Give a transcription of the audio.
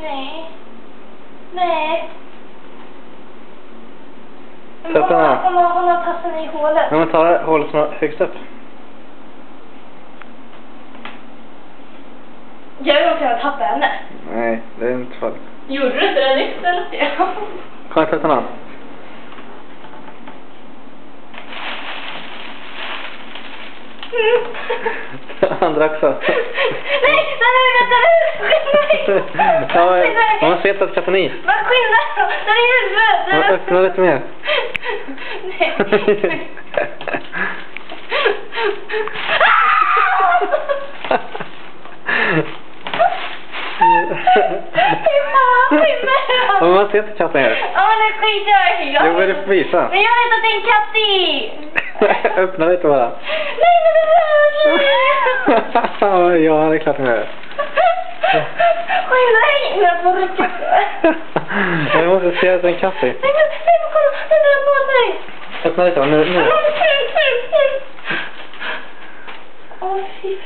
Nej. Nej. Sätt den här. Hon har tassen i hålet. Ja, men ta det hålet som är högst upp. Jag vill kunna tappa henne. Nej, det är inte farligt. Gjorde du inte det nyss eller? Ja. Kom, sätt den här. Andra också. Nej, nej. Ja, man ser att katten i. Vad skillnad då? Den är i huvudet. Ja, öppna lite mer. Nej. Ja, man ser att katten är. Ja, men det skiter jag. Jag vill visa. Men jag vet att det är en katt i. Öppna lite bara. Nej, men det rör sig. Ja, det är klart den är. Nej, jag får rycka. Jag måste se att det är en katt i. Nej, men kolla, den drar på sig. Öppna lite, nu. Åh, fy